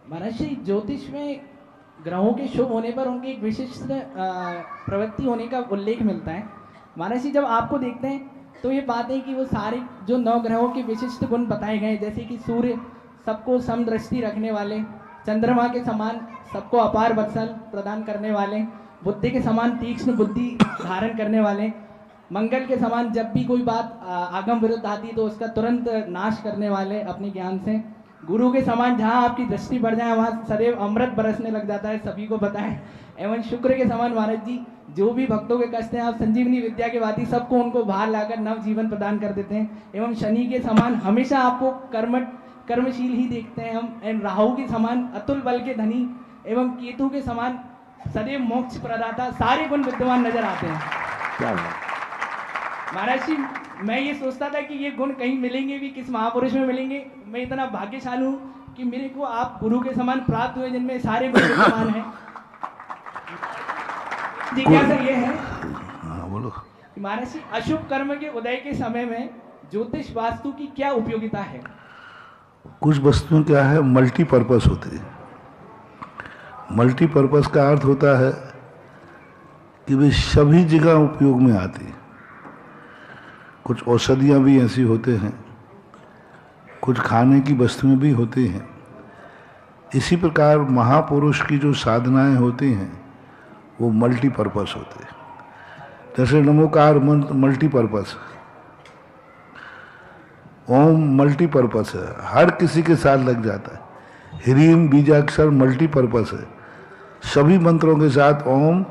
महाराज जी, ज्योतिष में ग्रहों के शुभ होने पर उनकी एक विशिष्ट प्रवृत्ति होने का उल्लेख मिलता है। महाराज जी, जब आपको देखते हैं तो ये बात है कि वो सारे जो 9 ग्रहों के विशिष्ट गुण बताए गए, जैसे कि सूर्य सबको समदृष्टि रखने वाले, चंद्रमा के समान सबको अपार वत्सल प्रदान करने वाले, बुद्धि के समान तीक्ष्ण बुद्धि धारण करने वाले, मंगल के समान जब भी कोई बात आगम विरुद्ध आती तो उसका तुरंत नाश करने वाले अपने ज्ञान से, गुरु के समान जहाँ आपकी दृष्टि बढ़ जाए वहाँ सदैव अमृत बरसने लग जाता है, सभी को पता है। एवं शुक्र के समान महाराज जी, जो भी भक्तों के कष्ट हैं आप संजीवनी विद्या के वादी सबको उनको बाहर लाकर नव जीवन प्रदान कर देते हैं। एवं शनि के समान हमेशा आपको कर्मशील ही देखते हैं हम। एवं राहु के समान अतुल बल के धनी, एवं केतु के समान सदैव मोक्ष प्रदाता, सारे गुण विद्यमान नजर आते हैं। क्या बात। महाराज जी, मैं ये सोचता था कि ये गुण कहीं मिलेंगे भी, किस महापुरुष में मिलेंगे। मैं इतना भाग्यशाली हूँ कि मेरे को आप गुरु के समान प्राप्त हुए जिनमें सारे गुण विद्यमान हैं। जिज्ञासा ये है, बोलो। महाराज जी, अशुभ कर्म के उदय के समय में ज्योतिष वास्तु की क्या उपयोगिता है? कुछ वस्तुएं क्या है, मल्टीपर्पस होती है। मल्टीपर्पस का अर्थ होता है कि वे सभी जगह उपयोग में आती है। कुछ औषधियाँ भी ऐसी होते हैं, कुछ खाने की वस्तुएं भी होती हैं। इसी प्रकार महापुरुष की जो साधनाएं होती हैं वो मल्टीपर्पस होते हैं। जैसे नमोकार मंत्र मल्टीपर्पस, ओम मल्टीपर्पस है, हर किसी के साथ लग जाता है। ह्रीम बीजाक्षर मल्टीपर्पस है, सभी मंत्रों के साथ ओम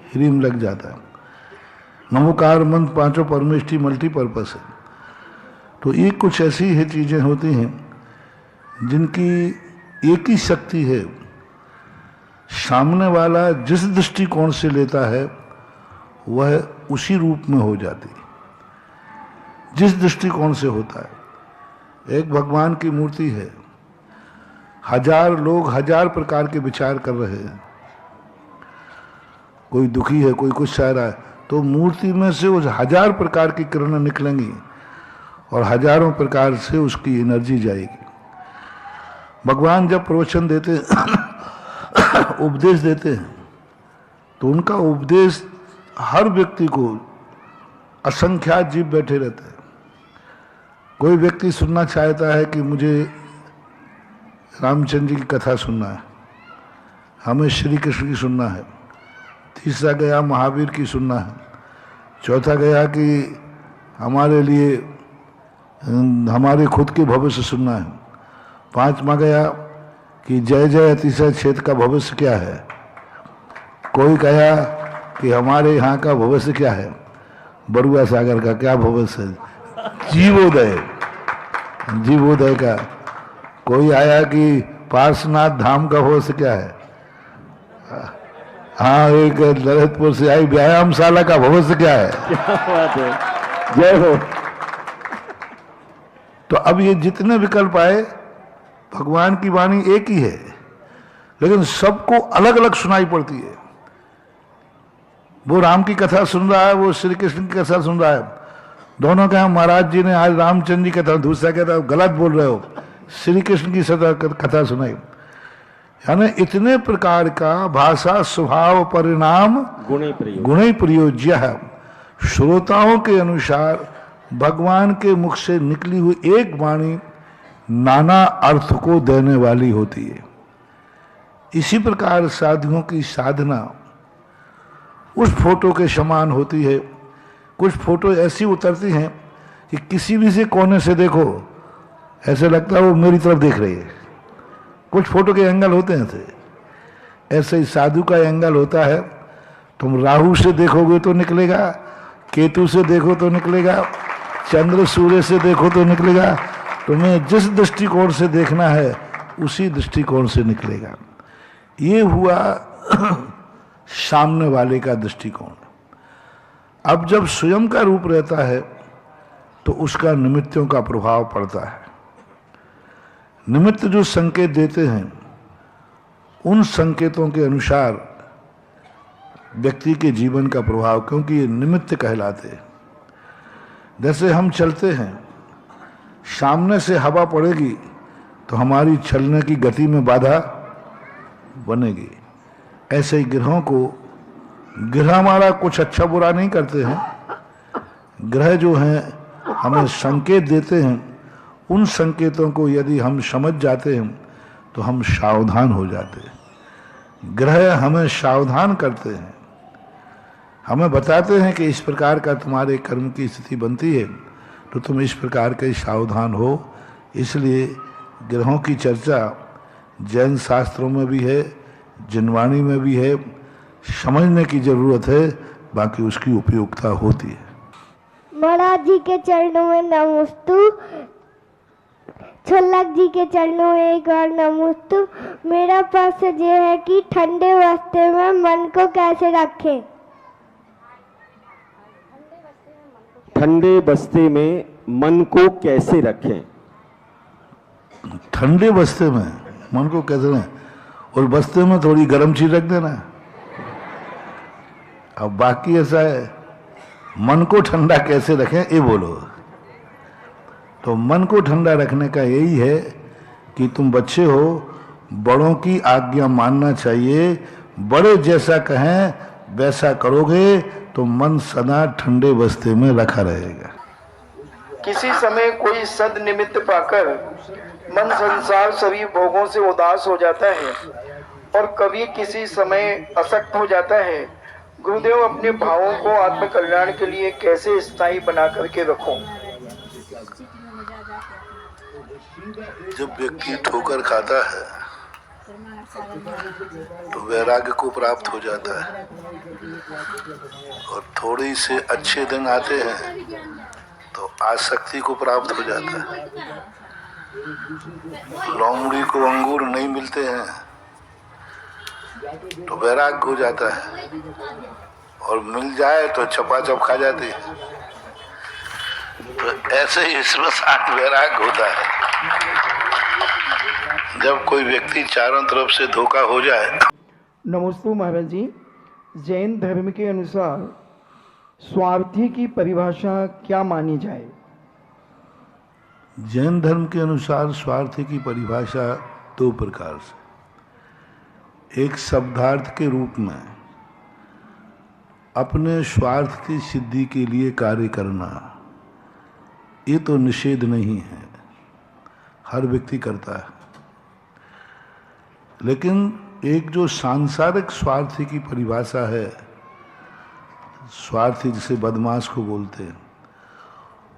ह्रीम लग जाता है। नमोकार मंत्र पांचों परमेष्टि मल्टीपर्पस है। तो ये कुछ ऐसी है चीज़ें होती हैं जिनकी एक ही शक्ति है, सामने वाला जिस दृष्टिकोण से लेता है वह उसी रूप में हो जाती है, जिस दृष्टिकोण से होता है। एक भगवान की मूर्ति है, 1000 लोग 1000 प्रकार के विचार कर रहे हैं, कोई दुखी है, कोई कुछ चाह रहा है, तो मूर्ति में से उस 1000 प्रकार की किरणें निकलेंगी और हजारों प्रकार से उसकी एनर्जी जाएगी। भगवान जब प्रवचन देते उपदेश देते हैं तो उनका उपदेश हर व्यक्ति को, असंख्यात जीव बैठे रहते हैं। कोई व्यक्ति सुनना चाहता है कि मुझे रामचंद्र जी की कथा सुनना है, हमें श्री कृष्ण की सुनना है। तीसरा गया महावीर की सुनना है। चौथा गया कि हमारे लिए हमारे खुद के भविष्य सुनना है। 5वां गया कि जय जय अतिशय क्षेत्र का भविष्य क्या है। कोई कहा कि हमारे यहाँ का भविष्य क्या है, बरुआ सागर का क्या भविष्य है, जीवोदय का। कोई आया कि पार्श्वनाथ धाम का भविष्य क्या है। हाँ, एक ललितपुर से आई व्यायामशाला का भविष्य क्या है। क्या बात है, जय हो। तो अब ये जितने विकल्प आए, भगवान की वाणी एक ही है लेकिन सबको अलग अलग सुनाई पड़ती है। वो राम की कथा सुन रहा है, वो श्री कृष्ण की कथा सुन रहा है। दोनों कहा महाराज जी ने आज रामचंद्र जी कथा, दूसरा कहता गलत बोल रहे हो, श्री कृष्ण की कथा सुनाई। यानी इतने प्रकार का भाषा स्वभाव परिणाम गुणे प्रयोज्य है। श्रोताओं के अनुसार भगवान के मुख से निकली हुई एक वाणी नाना अर्थ को देने वाली होती है। इसी प्रकार साधुओं की साधना उस फोटो के समान होती है। कुछ फोटो ऐसी उतरती हैं कि किसी भी से कोने से देखो ऐसे लगता है वो मेरी तरफ देख रही है। कुछ फोटो के एंगल होते हैं ऐसे ही साधु का एंगल होता है। तुम राहु से देखोगे तो निकलेगा, केतु से देखो तो निकलेगा, चंद्र सूर्य से देखो तो निकलेगा। तुम्हें जिस दृष्टिकोण से देखना है उसी दृष्टिकोण से निकलेगा। ये हुआ सामने वाले का दृष्टिकोण। अब जब स्वयं का रूप रहता है तो उसका निमित्तों का प्रभाव पड़ता है। निमित्त जो संकेत देते हैं उन संकेतों के अनुसार व्यक्ति के जीवन का प्रभाव, क्योंकि ये निमित्त कहलाते हैं। जैसे हम चलते हैं, सामने से हवा पड़ेगी तो हमारी चलने की गति में बाधा बनेगी। ऐसे ही ग्रह हमारा कुछ अच्छा बुरा नहीं करते हैं। ग्रह जो हैं हमें संकेत देते हैं। उन संकेतों को यदि हम समझ जाते हैं तो हम सावधान हो जाते हैं। ग्रह हमें सावधान करते हैं, हमें बताते हैं कि इस प्रकार का तुम्हारे कर्म की स्थिति बनती है तो तुम इस प्रकार के सावधान हो। इसलिए ग्रहों की चर्चा जैन शास्त्रों में भी है, जिनवाणी में भी है। समझने की जरूरत है, बाकी उसकी उपयोगिता होती है। महाराज जी के चरणों में नमस्तु, छल्लक जी के चरणों में एक बार नमस्तु। मेरा प्रश्न ये है कि ठंडे वस्त्र में मन को कैसे रखें? ठंडे बस्ते में मन को कैसे रखें? ठंडे बस्ते में मन को कैसे रखें? और बस्ते में थोड़ी गर्म चीज रख देना। अब बाकी ऐसा है, मन को ठंडा कैसे रखें ये बोलो। तो मन को ठंडा रखने का यही है कि तुम बच्चे हो, बड़ों की आज्ञा मानना चाहिए। बड़े जैसा कहें वैसा करोगे तो मन सदा ठंडे बस्ते में रखा रहेगा। किसी समय कोई सद निमित्त पाकर मन संसार सभी भोगों से उदास हो जाता है और कभी किसी समय असक्त हो जाता है। गुरुदेव, अपने भावों को आत्म कल्याण के लिए कैसे स्थायी बना करके रखूं? जब व्यक्ति ठोकर खाता है तो वैराग्य को प्राप्त हो जाता है, और थोड़ी से अच्छे दिन आते हैं तो आसक्ति को प्राप्त हो जाता है। लोमड़ी को अंगूर नहीं मिलते हैं तो वैराग्य हो जाता है, और मिल जाए तो चपाचप खा जाती है। तो ऐसे ही इसमें साथ वैराग्य होता है। जब कोई व्यक्ति चारों तरफ से धोखा हो जाए। नमस्ते महाराज जी, जैन धर्म के अनुसार स्वार्थी की परिभाषा क्या मानी जाए? जैन धर्म के अनुसार स्वार्थी की परिभाषा दो प्रकार से। एक शब्दार्थ के रूप में अपने स्वार्थ की सिद्धि के लिए कार्य करना, ये तो निषेध नहीं है, हर व्यक्ति करता है। लेकिन एक जो सांसारिक स्वार्थी की परिभाषा है, स्वार्थी जिसे बदमाश को बोलते हैं,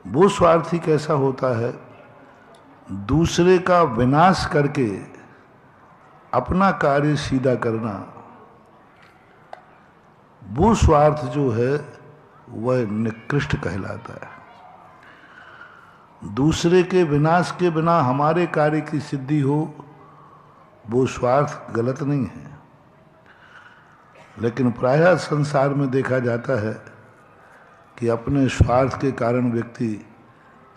वो स्वार्थी कैसा होता है? दूसरे का विनाश करके अपना कार्य सीधा करना, वो स्वार्थ जो है वह निकृष्ट कहलाता है। दूसरे के विनाश के बिना हमारे कार्य की सिद्धि हो, वो स्वार्थ गलत नहीं है। लेकिन प्रायः संसार में देखा जाता है कि अपने स्वार्थ के कारण व्यक्ति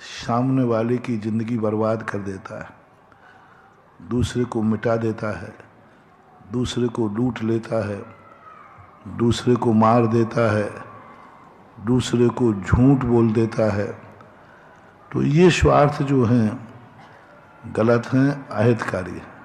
सामने वाले की जिंदगी बर्बाद कर देता है, दूसरे को मिटा देता है, दूसरे को लूट लेता है, दूसरे को मार देता है, दूसरे को झूठ बोल देता है। तो ये स्वार्थ जो हैं गलत हैं, अहितकारी हैं।